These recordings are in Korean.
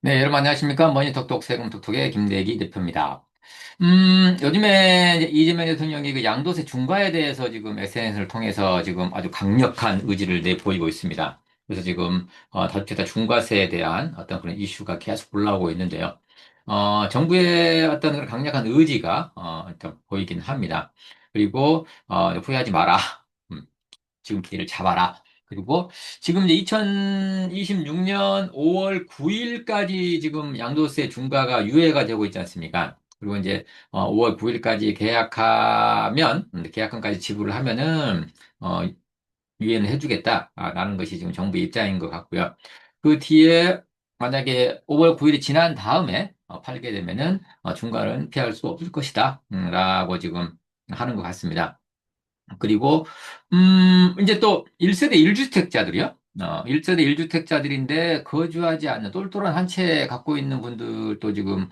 네, 여러분 안녕하십니까? 머니톡톡 세금 톡톡의 김대기 대표입니다. 요즘에 이제 이재명 대통령이 그 양도세 중과에 대해서 지금 SNS를 통해서 지금 아주 강력한 의지를 내보이고 있습니다. 그래서 지금, 다주택자 중과세에 대한 어떤 그런 이슈가 계속 올라오고 있는데요. 정부의 어떤 그런 강력한 의지가, 일단 보이긴 합니다. 그리고, 후회하지 마라. 음, 지금 기회를 잡아라. 그리고 지금 이제 2026년 5월 9일까지 지금 양도세 중과가 유예가 되고 있지 않습니까? 그리고 이제 5월 9일까지 계약하면, 계약금까지 지불을 하면은 어, 유예는 해주겠다라는 것이 지금 정부의 입장인 것 같고요. 그 뒤에 만약에 5월 9일이 지난 다음에 팔게 되면은 중과는 피할 수 없을 것이다. 라고 지금 하는 것 같습니다. 그리고, 이제 또 1세대 1주택자들이요. 1세대 1주택자들인데 거주하지 않는 똘똘한 한 채 갖고 있는 분들도 지금,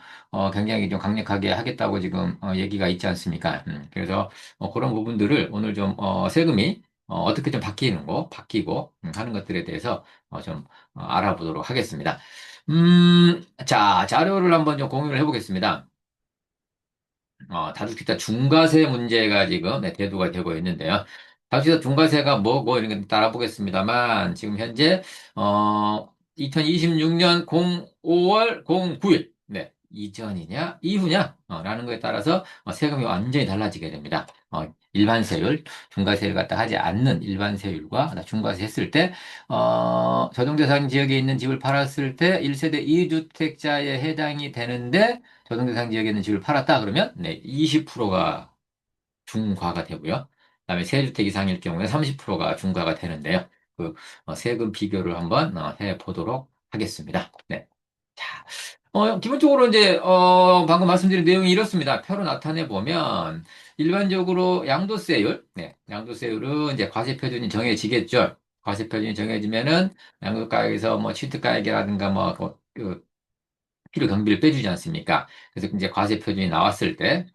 굉장히 좀 강력하게 하겠다고 지금, 얘기가 있지 않습니까? 그래서, 그런 부분들을 오늘 좀, 세금이, 어떻게 좀 바뀌고, 하는 것들에 대해서, 좀, 알아보도록 하겠습니다. 자, 자료를 한번 좀 공유를 해보겠습니다. 다주택자 중과세 문제가 지금 대두가 되고 있는데요. 다주택자 중과세가 뭐고 이런 거 따라 보겠습니다만 지금 현재 2026년 5월 09일 이전이냐 이후냐 라는 거에 따라서 세금이 완전히 달라지게 됩니다. 일반세율, 중과세를 갖다 하지 않는 일반세율과 중과세 했을 때 조정대상 지역에 있는 집을 팔았을 때 1세대 2주택자에 해당이 되는데 조정 대상 지역에 있는 집을 팔았다 그러면 20%가 중과가 되고요. 그다음에 세주택 이상일 경우에 30%가 중과가 되는데요. 그 세금 비교를 한번 해 보도록 하겠습니다. 네. 자, 기본적으로 이제 방금 말씀드린 내용이 이렇습니다. 표로 나타내 보면 일반적으로 양도세율, 양도세율은 이제 과세 표준이 정해지겠죠. 과세 표준이 정해지면은 양도가액에서 뭐 취득가액이라든가 그 필요 경비를 빼주지 않습니까? 그래서 이제 과세 표준이 나왔을 때,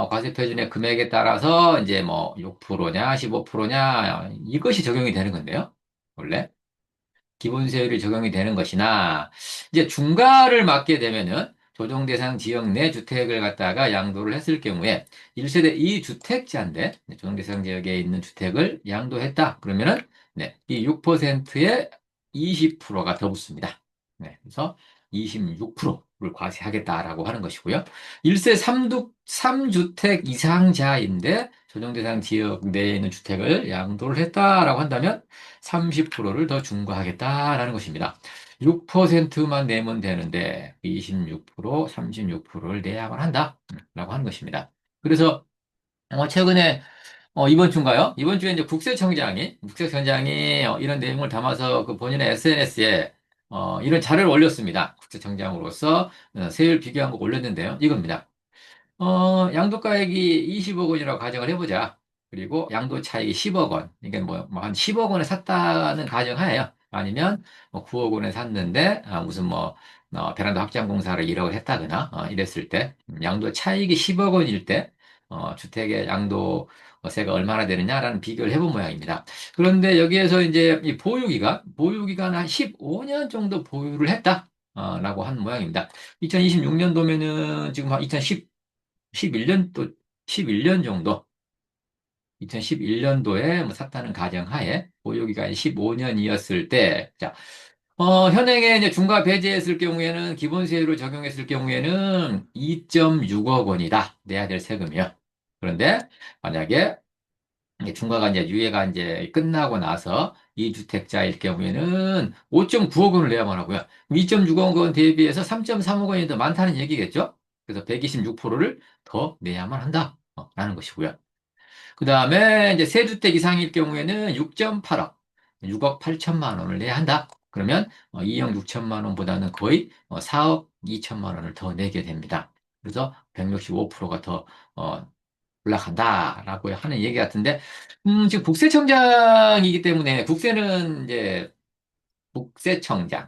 과세 표준의 금액에 따라서 이제 뭐 6%냐, 15%냐, 이것이 적용이 되는 건데요. 원래. 기본세율이 적용이 되는 것이나, 이제 중과를 맞게 되면은 조정 대상 지역 내 주택을 갖다가 양도를 했을 경우에 1세대 2주택자인데, 조정 대상 지역에 있는 주택을 양도했다. 그러면은, 이 6%에 20%가 더 붙습니다. 그래서 26%를 과세하겠다라고 하는 것이고요. 1세 3주택 이상자인데, 조정 대상 지역 내에 있는 주택을 양도를 했다라고 한다면 30%를 더 중과하겠다라는 것입니다. 6%만 내면 되는데 26%, 36%를 내야만 한다라고 하는 것입니다. 그래서 최근에 이번 주인가요? 이번 주에 이제 국세청장이 이런 내용을 담아서 그 본인의 SNS에 이런 자료를 올렸습니다. 국세청장으로서 세율 비교한 거 올렸는데요. 이겁니다. 양도가액이 20억 원이라고 가정을 해보자. 그리고 양도 차익이 10억 원. 이게 한 10억 원에 샀다는 가정하에요. 아니면 9억 원에 샀는데, 무슨 베란다 확장 공사를 1억을 했다거나, 이랬을 때, 양도 차익이 10억 원일 때, 주택의 양도세가 얼마나 되느냐라는 비교를 해본 모양입니다. 그런데 여기에서 이제 이 보유기간 한 15년 정도 보유를 했다. 라고 한 모양입니다. 2026년도면은 지금 한 11년도, 11년 정도, 2011년도에 뭐 샀다는 가정하에 보유기간이 15년이었을 때, 자, 현행에 이제 중과 배제했을 경우에는 기본세율을 적용했을 경우에는 2.6억 원이다. 내야 될 세금이요. 그런데 만약에 이게 중과가 이제 유예가 이제 끝나고 나서 2주택자일 경우에는 5.9억 원을 내야만 하고요. 2.6억 원 대비해서 3.3억 원이 더 많다는 얘기겠죠? 그래서 126%를 더 내야만 한다. 라는 것이고요. 그 다음에 이제 세주택 이상일 경우에는 6.8억, 6억 8천만 원을 내야 한다. 그러면 2억 6천만 원보다는 거의 4억 2천만 원을 더 내게 됩니다. 그래서 165%가 더 올라간다라고 하는 얘기 같은데, 지금 국세청장이기 때문에 국세는 이제 국세청장,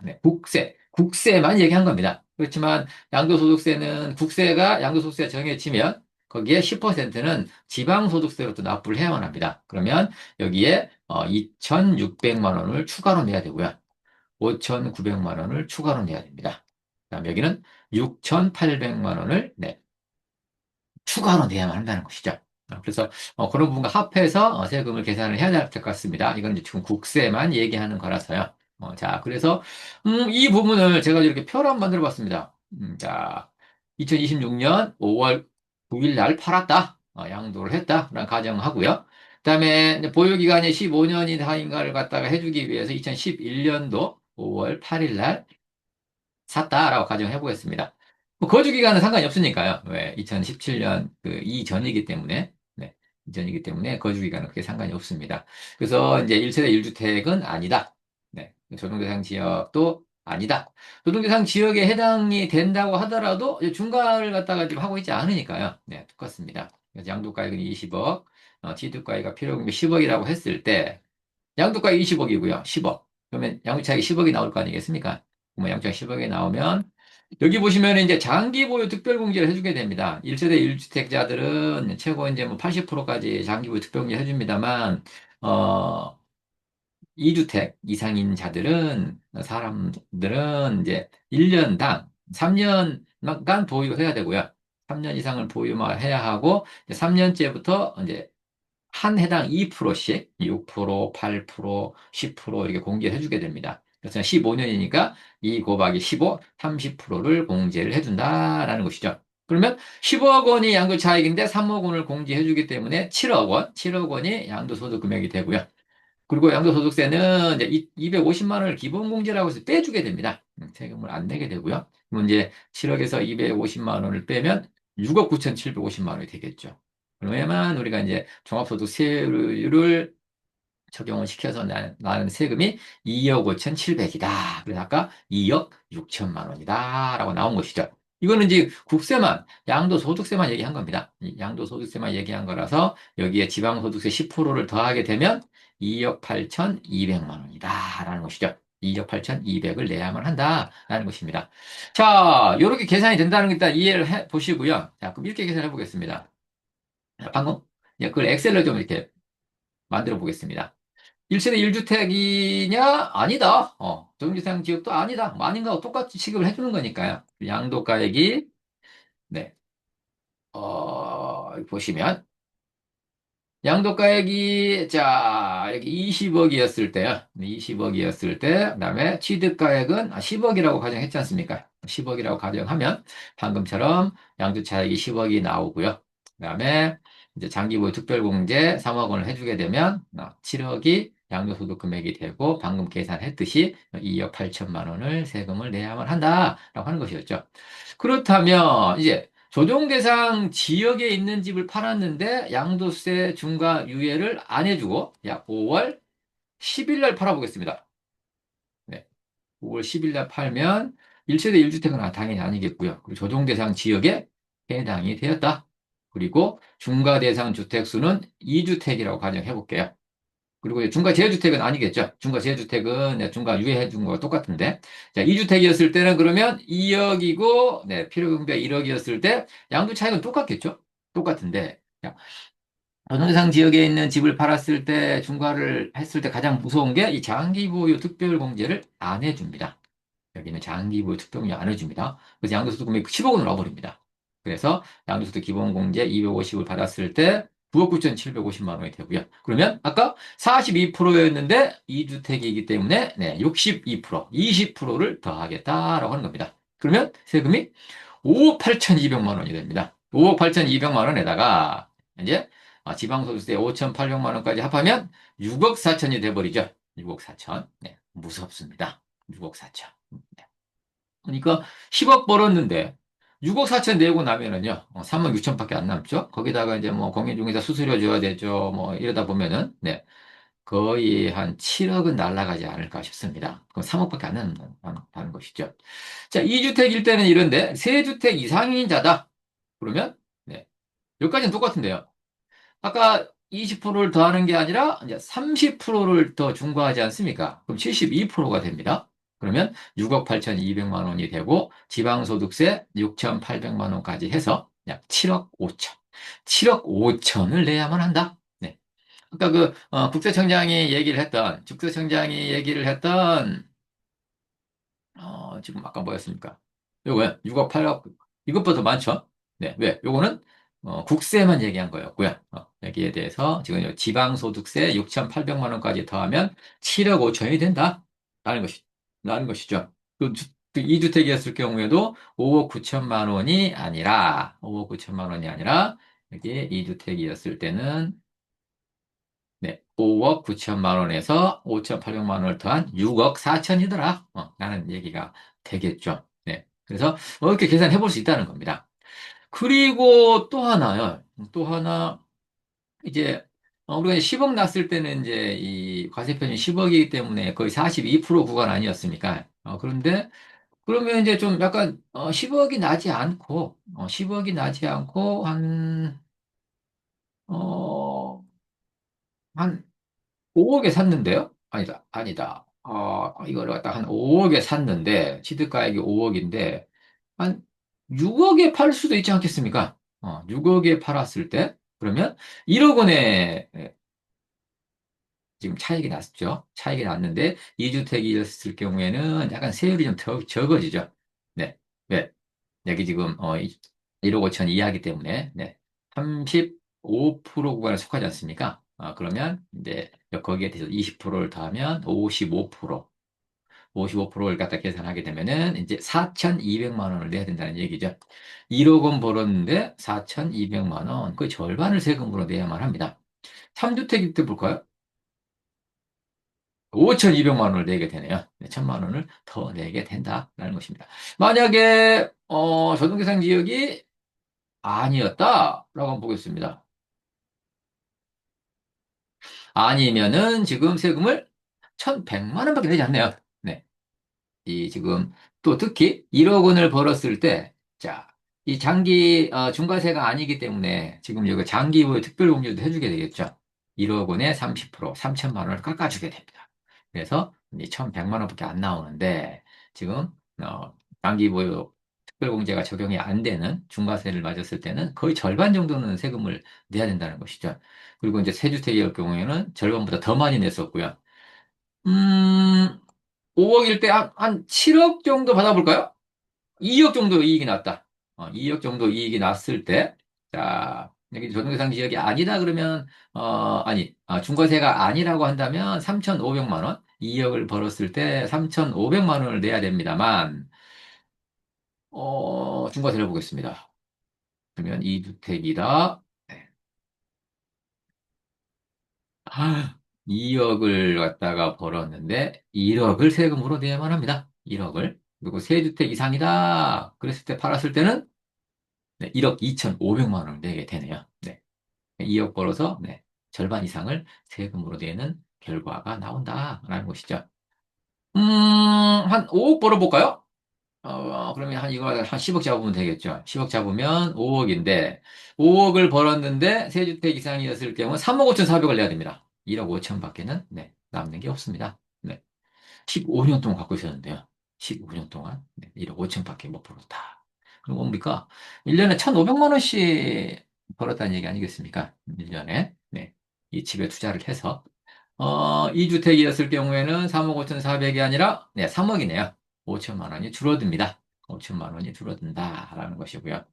국세만 얘기한 겁니다. 그렇지만 양도소득세는 국세가 양도소득세 정해지면 거기에 10%는 지방소득세로 또 납부를 해야만 합니다. 그러면 여기에 2,600만 원을 추가로 내야 되고요. 5,900만 원을 추가로 내야 됩니다. 그다음 여기는 6,800만 원을 추가로 내야만 한다는 것이죠. 그래서 그런 부분과 합해서 세금을 계산을 해야 될 것 같습니다. 이건 이제 지금 국세만 얘기하는 거라서요. 자, 그래서 이 부분을 제가 이렇게 표로 한번 만들어 봤습니다. 자, 2026년 5월 9일 날 팔았다. 양도를 했다라는 가정하고요. 그다음에 이제 보유기간이 15년이 다인가를 갖다가 해주기 위해서 2011년도 5월 8일 날 샀다라고 가정해 보겠습니다. 뭐 거주 기간은 상관이 없으니까요. 왜? 2017년 그 이전이기 때문에, 네, 이전이기 때문에 거주 기간은 크게 상관이 없습니다. 그래서 이제 1세대 1주택은 아니다. 네, 조정대상 지역도 아니다. 조정대상 지역에 해당이 된다고 하더라도 이제 중과를 갖다가 지금 하고 있지 않으니까요. 네, 똑같습니다. 그래서 양도가액은 20억, 취득가액이 필요금이 10억이라고 했을 때 양도가액 20억이고요. 10억. 그러면 양도차익이 10억이 나올 거 아니겠습니까? 뭐 양도차익 10억이 나오면 여기 보시면 이제 장기 보유 특별공제를 해주게 됩니다. 1세대 1주택자들은 최고 이제 뭐 80%까지 장기 보유 특별공제 해줍니다만 2주택 이상인 사람들은 이제 1년당 3년간 보유해야 되고요. 3년 이상을 보유만 해야 하고 3년째부터 이제 한 해당 2%씩 6%, 8%, 10% 이렇게 공제를 해주게 됩니다. 그래서 15년이니까 2 곱하기 15, 30%를 공제를 해준다라는 것이죠. 그러면 15억 원이 양도차익인데 3억 원을 공제해주기 때문에 7억 원, 7억 원이 양도소득 금액이 되고요. 그리고 양도소득세는 이제 250만 원을 기본공제라고 해서 빼주게 됩니다. 세금을 안 내게 되고요. 그럼 이제 7억에서 250만 원을 빼면 6억 9,750만 원이 되겠죠. 그러면 우리가 이제 종합소득세율을 적용을 시켜서 나는 세금이 2억 5,700이다. 그래서 아까 2억 6천만 원이다. 라고 나온 것이죠. 이거는 이제 국세만, 양도소득세만 얘기한 겁니다. 이 양도소득세만 얘기한 거라서 여기에 지방소득세 10%를 더하게 되면 2억 8,200만 원이다. 라는 것이죠. 2억 8,200을 내야만 한다라는 것입니다. 자, 이렇게 계산이 된다는 거 일단 이해를 해 보시고요. 자, 그럼 이렇게 계산해 보겠습니다. 방금 그걸 엑셀로 좀 이렇게 만들어 보겠습니다. 1세대 1주택이냐? 아니다. 정지상 지역도 아니다. 뭐 아닌가? 똑같이 취급을 해주는 거니까요. 양도가액이, 네, 보시면, 양도가액이, 자, 여기 20억이었을 때요. 20억이었을 때, 그 다음에 취득가액은 10억이라고 가정했지 않습니까? 10억이라고 가정하면, 방금처럼 양도차익이 10억이 나오고요. 그 다음에, 이제 장기보유 특별공제 3억 원을 해주게 되면, 7억이 양도소득 금액이 되고, 방금 계산했듯이 2억 8천만 원을 세금을 내야만 한다라고 하는 것이었죠. 그렇다면, 이제, 조정 대상 지역에 있는 집을 팔았는데 양도세 중과 유예를 안 해주고 약 5월 10일 날 팔아보겠습니다. 네. 5월 10일 날 팔면 1세대 1주택은 당연히 아니겠고요. 그리고 조정 대상 지역에 해당이 되었다. 그리고 중과 대상 주택 수는 2주택이라고 가정해 볼게요. 그리고 중과 재주택은 아니겠죠. 중과 재주택은 중과 유예해 준 거와 똑같은데. 자, 2주택이었을 때는 그러면 2억이고, 네, 필요금비가 1억이었을 때 양도 차익은 똑같겠죠? 똑같은데. 자, 전원상 지역에 있는 집을 팔았을 때 중과를 했을 때 가장 무서운 게 이 장기 보유 특별공제를 안 해줍니다. 여기는 장기보유 특별공제 안 해줍니다. 그래서 양도소득 금액이 10억 원으로 와버립니다. 그래서 양도소득 기본공제 250을 받았을 때 9억 9,750만 원이 되고요. 그러면 아까 42%였는데 2주택이기 때문에 네, 62%, 20%를 더하겠다라고 하는 겁니다. 그러면 세금이 5억 8,200만 원이 됩니다. 5억 8,200만 원에다가 이제 지방소득세 5,800만 원까지 합하면 6억 4천이 돼버리죠. 6억 4천. 네, 무섭습니다. 6억 4천. 그러니까 10억 벌었는데 6억 4천 내고 나면은요, 3억 6천밖에 안 남죠? 거기다가 이제 뭐 공인중개사 수수료 줘야 되죠. 뭐 이러다 보면은, 네, 거의 한 7억은 날아가지 않을까 싶습니다. 그럼 3억밖에 안 남는다는 것이죠. 자, 2주택일 때는 이런데 3주택 이상인 자다. 그러면, 네, 여기까지는 똑같은데요. 아까 20%를 더하는 게 아니라 이제 30%를 더 중과하지 않습니까? 그럼 72%가 됩니다. 그러면 6억 8,200만 원이 되고 지방소득세 6,800만 원까지 해서 약 7억 5천. 7억 5천을 내야만 한다. 네. 아까 국세청장이 얘기를 했던 지금 아까 뭐였습니까? 요거요. 6억, 8억, 이것보다 더 많죠? 네, 왜? 요거는, 국세만 얘기한 거였고요. 여기에 대해서 지금 요 지방소득세 6,800만 원까지 더하면 7억 5천이 된다. 라는 것이, 라는 것이죠. 그 2주택이었을 경우에도 5억 9천만 원이 아니라, 5억 9천만 원이 아니라, 여기 2주택이었을 때는 네, 5억 9천만 원에서 5,800만 원을 더한 6억 4천이더라. 라는 얘기가 되겠죠. 네. 그래서 이렇게 계산해 볼 수 있다는 겁니다. 그리고 또 하나요. 또 하나, 이제, 우리가 10억 났을 때는 이제 이 과세표준이 10억이기 때문에 거의 42% 구간 아니었습니까? 그런데 그러면 이제 좀 약간 10억이 나지 않고, 10억이 나지 않고 어, 한 5억에 샀는데요? 아니다, 아니다. 이거를 갖다 한 5억에 샀는데, 취득가액이 5억인데, 한 6억에 팔 수도 있지 않겠습니까? 6억에 팔았을 때, 그러면 1억 원에 지금 차익이 났죠? 차익이 났는데, 2주택이었을 경우에는 약간 세율이 좀 더 적어지죠? 네. 왜? 여기 지금, 1억 5천 이하기 때문에, 네. 35% 구간에 속하지 않습니까? 그러면, 이제, 거기에 대해서 20%를 더하면 55%를 갖다 계산하게 되면은, 이제 4,200만 원을 내야 된다는 얘기죠. 1억 원 벌었는데, 4,200만 원, 거의 절반을 세금으로 내야만 합니다. 3주택일 때 볼까요? 5,200만 원을 내게 되네요. 네, 1,000만 원을 더 내게 된다라는 것입니다. 만약에, 저동계상 지역이 아니었다라고 한번 보겠습니다. 아니면은 지금 세금을 1,100만 원밖에 내지 않네요. 네. 이 지금 또 특히 1억 원을 벌었을 때, 자, 이 장기 중과세가 아니기 때문에 지금 여기 장기부의 특별공제도 해주게 되겠죠. 1억 원에 30%, 3천만 원을 깎아주게 됩니다. 그래서 이 1,100만 원밖에 안 나오는데 지금 장기부의 특별공제가 적용이 안 되는 중과세를 맞았을 때는 거의 절반 정도는 세금을 내야 된다는 것이죠. 그리고 이제 세주택일 경우에는 절반보다 더 많이 냈었고요. 음, 5억일 때 한 7억 정도 받아볼까요? 2억 정도 이익이 났다. 2억 정도 이익이 났을 때, 자, 여기 조정대상 지역이 아니다 그러면, 중과세가 아니라고 한다면 3,500만 원, 2억을 벌었을 때 3,500만 원을 내야 됩니다만, 중과세를 보겠습니다. 그러면 2주택이다. 2억을 갖다가 벌었는데 1억을 세금으로 내야만 합니다. 1억을. 그리고 세주택 이상이다. 그랬을 때 팔았을 때는 네, 1억 2,500만 원을 내게 되네요. 네. 2억 벌어서 네, 절반 이상을 세금으로 내는 결과가 나온다라는 것이죠. 한 5억 벌어볼까요? 그러면 한 이거 한 10억 잡으면 되겠죠. 10억 잡으면 5억인데 5억을 벌었는데 세주택 이상이었을 경우 3억 5,400을 내야 됩니다. 1억 5천밖에는 네, 남는 게 없습니다. 네. 15년 동안 갖고 있었는데요. 15년 동안 네, 1억 5천밖에 못 벌었다. 그럼 뭡니까? 1년에 1,500만 원씩 벌었다는 얘기 아니겠습니까? 1년에. 네. 이 집에 투자를 해서 2주택이었을 경우에는 3억 5,400이 아니라 네, 3억이네요. 5천만 원이 줄어듭니다. 5천만 원이 줄어든다라는 것이고요.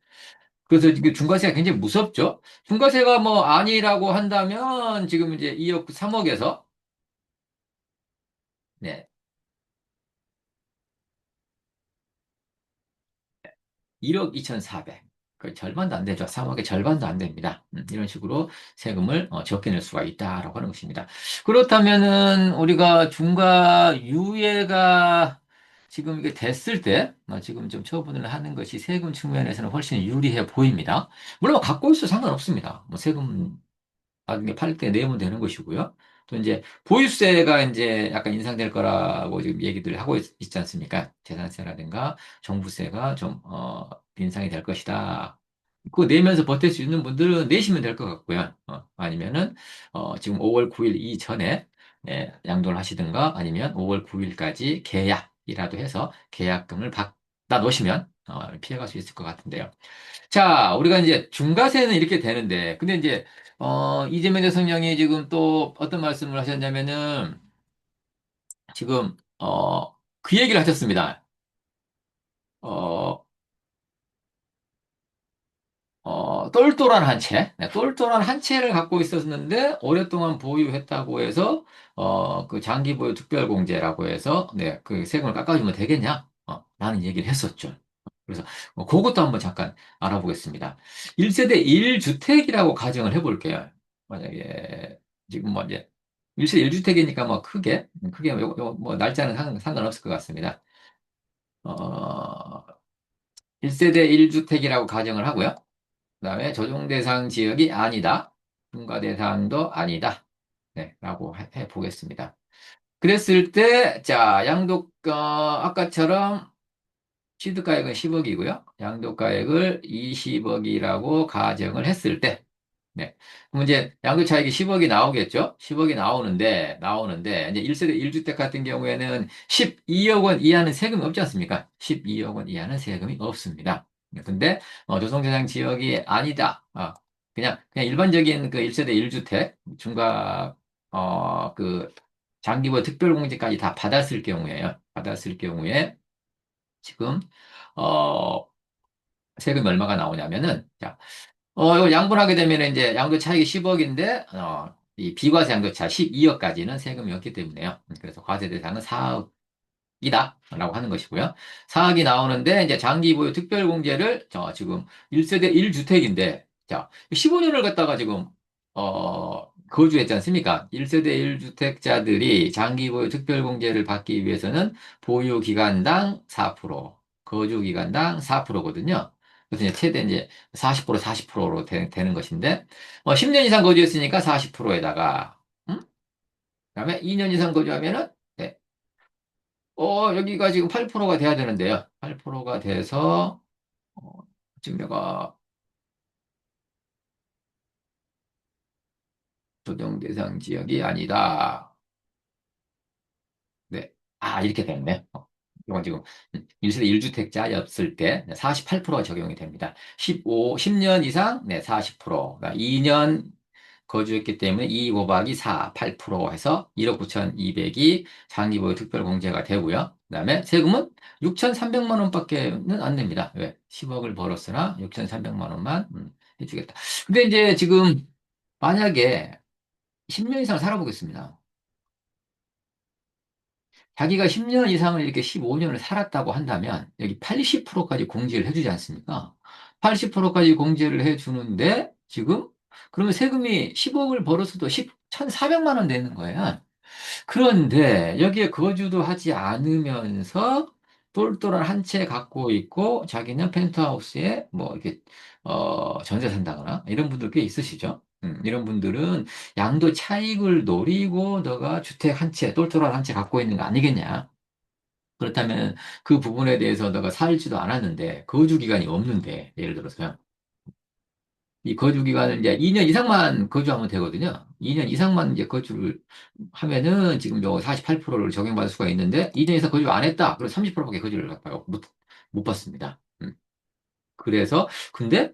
그래서 이게 중과세가 굉장히 무섭죠? 중과세가 뭐 아니라고 한다면 지금 이제 2억 3억에서 네, 1억 2,400. 그 절반도 안 되죠. 3억의 절반도 안 됩니다. 이런 식으로 세금을 적게 낼 수가 있다라고 하는 것입니다. 그렇다면은 우리가 중과 유예가 지금 이게 됐을 때 지금 좀 처분을 하는 것이 세금 측면에서는 훨씬 유리해 보입니다. 물론 갖고 있어도 상관없습니다. 뭐 세금 나중에 팔 때 내면 되는 것이고요. 또 이제 보유세가 이제 약간 인상될 거라고 지금 얘기들 하고 있지 않습니까? 재산세라든가 종부세가 좀, 인상이 될 것이다. 그거 내면서 버틸 수 있는 분들은 내시면 될 것 같고요. 아니면은, 지금 5월 9일 이전에, 예, 양도를 하시든가 아니면 5월 9일까지 계약이라도 해서 계약금을 받아 놓으시면, 피해갈 수 있을 것 같은데요. 자, 우리가 이제 중과세는 이렇게 되는데, 근데 이제, 이재명 대통령이 지금 또 어떤 말씀을 하셨냐면은, 지금, 그 얘기를 하셨습니다. 똘똘한 한 채, 네, 똘똘한 한 채를 갖고 있었는데, 오랫동안 보유했다고 해서, 그 장기 보유 특별공제라고 해서, 네, 그 세금을 깎아주면 되겠냐? 라는 얘기를 했었죠. 그래서, 그것도 한번 잠깐 알아보겠습니다. 1세대 1주택이라고 가정을 해볼게요. 만약에, 지금 뭐 이제, 1세대 1주택이니까 뭐 크게, 뭐 날짜는 상관없을 것 같습니다. 어, 1세대 1주택이라고 가정을 하고요. 그다음에 조정 대상 지역이 아니다. 중과 대상도 아니다. 네, 라고 해 보겠습니다. 그랬을 때, 자, 아까처럼 취득가액은 10억이고요. 양도가액을 20억이라고 가정을 했을 때, 네. 그럼 이제 양도 차익이 10억이 나오겠죠? 10억이 나오는데, 이제 1세대 1주택 같은 경우에는 12억 원 이하는 세금이 없지 않습니까? 12억 원 이하는 세금이 없습니다. 근데, 조성대상 지역이 아니다. 그냥 일반적인 그 1세대 1주택, 그, 장기보 특별공제까지 다 받았을 경우에요. 받았을 경우에, 지금, 어, 세금이 얼마가 나오냐면은, 자, 이거 양분하게 되면 이제 양도 차익이 10억인데, 이 비과세 양도차 12억까지는 세금이 없기 때문에요. 그래서 과세 대상은 4억이다. 라고 하는 것이고요. 4억이 나오는데, 이제 장기보유 특별공제를, 지금 1세대 1주택인데, 자, 15년을 갖다가 지금, 거주했지 않습니까? 1세대 1주택자들이 장기보유 특별공제를 받기 위해서는 보유기간당 4%, 거주기간당 4%거든요. 그래서 이제 최대 이제 40% 40%로 되는 것인데, 10년 이상 거주했으니까 40%에다가, 그다음에 2년 이상 거주하면은, 네, 여기가 지금 8%가 돼야 되는데요. 8%가 돼서, 지금 내가 조정 대상 지역이 아니다. 네. 이렇게 됐네. 이건 지금 1세대 1주택자였을 때 48%가 적용이 됩니다. 10년 이상, 네, 40%. 그러니까 2년 거주했기 때문에 2 곱하기 4, 8% 해서 1억 9,200이 장기보유 특별공제가 되고요. 그다음에 세금은 6,300만 원밖에는 안 냅니다. 왜? 10억을 벌었으나 6,300만 원만 해주겠다. 근데 이제 지금 만약에 10년 이상 살아보겠습니다. 자기가 10년 이상을 이렇게 15년을 살았다고 한다면 여기 80%까지 공제를 해주지 않습니까? 80%까지 공제를 해주는데 지금 그러면 세금이 10억을 벌었어도 1,400만 원 내는 거예요. 그런데 여기에 거주도 하지 않으면서 똘똘한 한 채 갖고 있고 자기는 펜트하우스에 뭐 이렇게 전세 산다거나 이런 분들 꽤 있으시죠? 이런 분들은 양도 차익을 노리고 너가 주택 한 채, 똘똘한 한 채 갖고 있는 거 아니겠냐? 그렇다면 그 부분에 대해서 너가 살지도 않았는데 거주 기간이 없는데 예를 들어서요. 이 거주 기간을 이제 2년 이상만 거주하면 되거든요. 2년 이상만 이제 거주를 하면은 지금 요 48%를 적용받을 수가 있는데 2년 이상 거주 안 했다. 그럼 30%밖에 거주를 갖다가 못 받습니다. 근데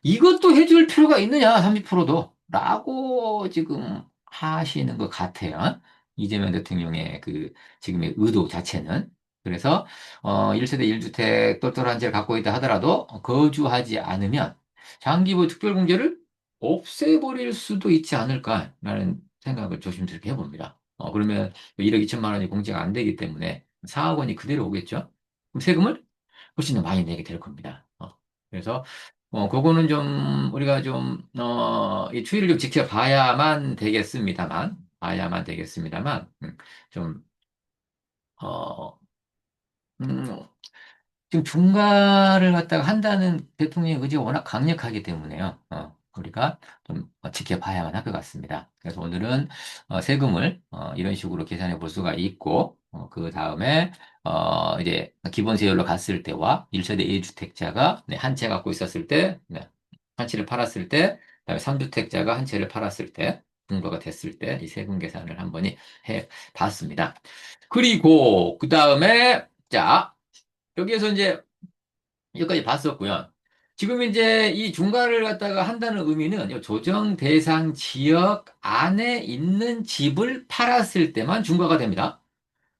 이것도 해줄 필요가 있느냐, 30%도. 라고 지금 하시는 것 같아요. 이재명 대통령의 그 지금의 의도 자체는. 그래서, 1세대 1주택 똘똘한 채를 갖고 있다 하더라도 거주하지 않으면 장기부 특별공제를 없애버릴 수도 있지 않을까라는 생각을 조심스럽게 해봅니다. 그러면 1억 2천만 원이 공제가 안 되기 때문에 4억 원이 그대로 오겠죠? 그럼 세금을 훨씬 더 많이 내게 될 겁니다. 그래서, 그거는 좀, 우리가 좀, 이 추이를 좀 봐야만 되겠습니다만, 좀, 어, 음, 지금 중과를 갖다가 한다는 대통령의 의지가 워낙 강력하기 때문에요. 우리가 좀 지켜봐야만 할 것 같습니다. 그래서 오늘은 세금을 이런 식으로 계산해 볼 수가 있고, 그 다음에 이제 기본세율로 갔을 때와 1세대 1주택자가 한 채 갖고 있었을 때, 네, 한 채를 팔았을 때, 그다음에 3주택자가 한 채를 팔았을 때, 중과가 됐을 때 이 세금 계산을 한번 해 봤습니다. 그리고 그 다음에 자. 여기에서 이제 여기까지 봤었고요. 지금 이제 이 중과를 갖다가 한다는 의미는 이 조정 대상 지역 안에 있는 집을 팔았을 때만 중과가 됩니다.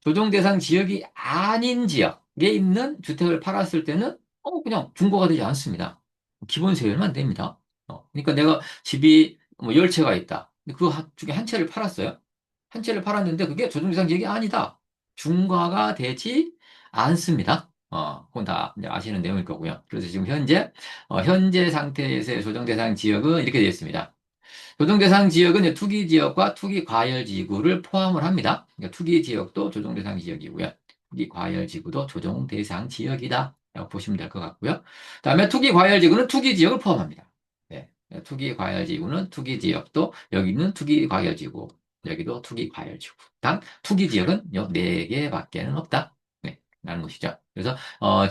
조정 대상 지역이 아닌 지역에 있는 주택을 팔았을 때는 그냥 중과가 되지 않습니다. 기본 세율만 됩니다. 그러니까 내가 집이 뭐 10채가 있다. 근데 그 중에 한 채를 팔았어요. 한 채를 팔았는데 그게 조정대상 지역이 아니다. 중과가 되지 않습니다. 그건 다 이제 아시는 내용일 거고요. 그래서 지금 현재 상태에서의 조정대상 지역은 이렇게 되어 있습니다. 조정대상 지역은 이제 투기 지역과 투기 과열 지구를 포함을 합니다. 그러니까 투기 지역도 조정대상 지역이고요. 투기 과열 지구도 조정대상 지역이다. 라고 보시면 될 것 같고요. 그다음에 투기 과열 지구는 투기 지역을 포함합니다. 네. 투기 과열 지구는 투기 지역도 여기는 투기 과열 지구, 여기도 투기 과열 지구. 단 투기 지역은 요 네 개밖에는 없다. 네. 라는 것이죠. 그래서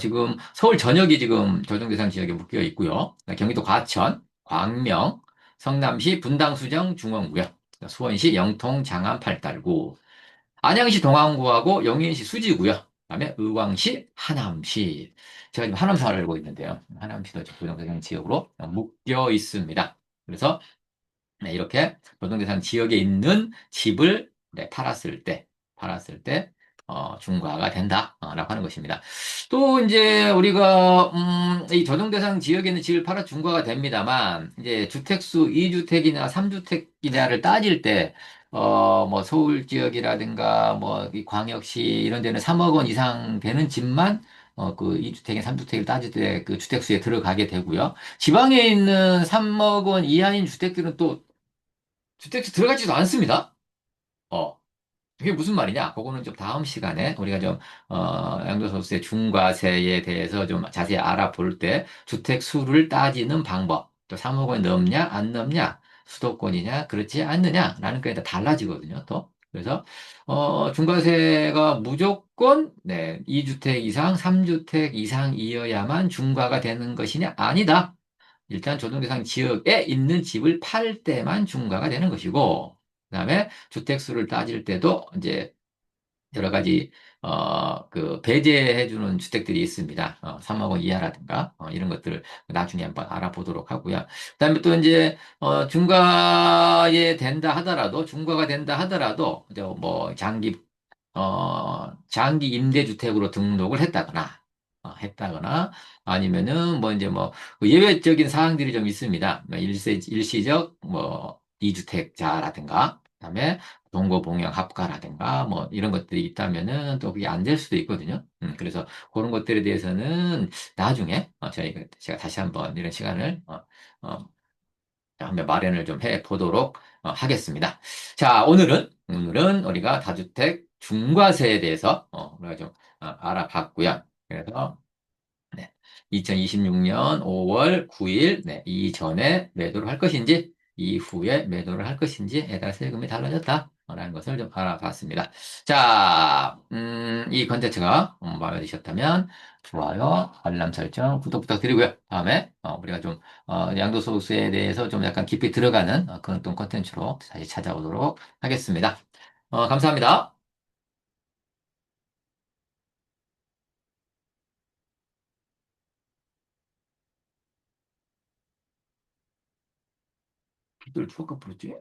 지금 서울 전역이 지금 조정대상 지역에 묶여 있고요. 경기도 과천, 광명, 성남시 분당수정 중원구요. 수원시 영통 장안 팔달구, 안양시 동안구하고 영인시 수지구요. 그다음에 의왕시 하남시. 제가 지금 하남 살고 있는데요. 하남시도 조정대상 지역으로 묶여 있습니다. 그래서 네, 이렇게 노동대상 지역에 있는 집을 네, 팔았을 때, 중과가 된다라고 하는 것입니다. 또 이제 우리가 이 조정대상 지역에 있는 집을 팔아 중과가 됩니다만 이제 주택수 2주택이나 3주택이냐를 따질 때 뭐 서울 지역이라든가 뭐 이 광역시 이런 데는 3억 원 이상 되는 집만 그 2주택이나 3주택을 따질 때 그 주택수에 들어가게 되고요. 지방에 있는 3억 원 이하인 주택들은 또 주택수 들어가지도 않습니다. 어, 그게 무슨 말이냐? 그거는 좀 다음 시간에 우리가 좀, 양도소득세 중과세에 대해서 좀 자세히 알아볼 때 주택수를 따지는 방법, 또 3억 원 넘냐, 안 넘냐, 수도권이냐, 그렇지 않느냐라는 거에 따라 달라지거든요, 또. 그래서, 중과세가 무조건, 네, 2주택 이상, 3주택 이상이어야만 중과가 되는 것이냐? 아니다. 일단 조정대상 지역에 있는 집을 팔 때만 중과가 되는 것이고, 그다음에 주택수를 따질 때도 이제 여러 가지 배제해주는 주택들이 있습니다. 3억 원 이하라든가 이런 것들을 나중에 한번 알아보도록 하고요. 그다음에 또 이제 중과가 된다 하더라도 이제 뭐 장기 임대주택으로 등록을 했다거나 아니면은 뭐 이제 뭐그 예외적인 사항들이 좀 있습니다. 뭐 일시적 뭐 이주택자라든가 그다음에 동거봉양 합가라든가 뭐 이런 것들이 있다면은 또 그게 안 될 수도 있거든요. 그래서 그런 것들에 대해서는 나중에 제가 다시 한번 이런 시간을 어, 한번 마련을 좀 해 보도록 하겠습니다. 자, 오늘은 우리가 다주택 중과세에 대해서 우리가 좀 알아봤고요. 그래서 네. 2026년 5월 9일, 네, 이전에 매도를 할 것인지, 이후에 매도를 할 것인지에 따라 세금이 달라졌다. 라는 것을 좀 알아봤습니다. 자, 이 컨텐츠가 마음에 드셨다면, 좋아요, 알람 설정, 구독 부탁드리고요. 다음에, 우리가 좀, 양도소득세에 대해서 좀 약간 깊이 들어가는 그런 또 컨텐츠로 다시 찾아오도록 하겠습니다. 감사합니다. 들 추가 부르지?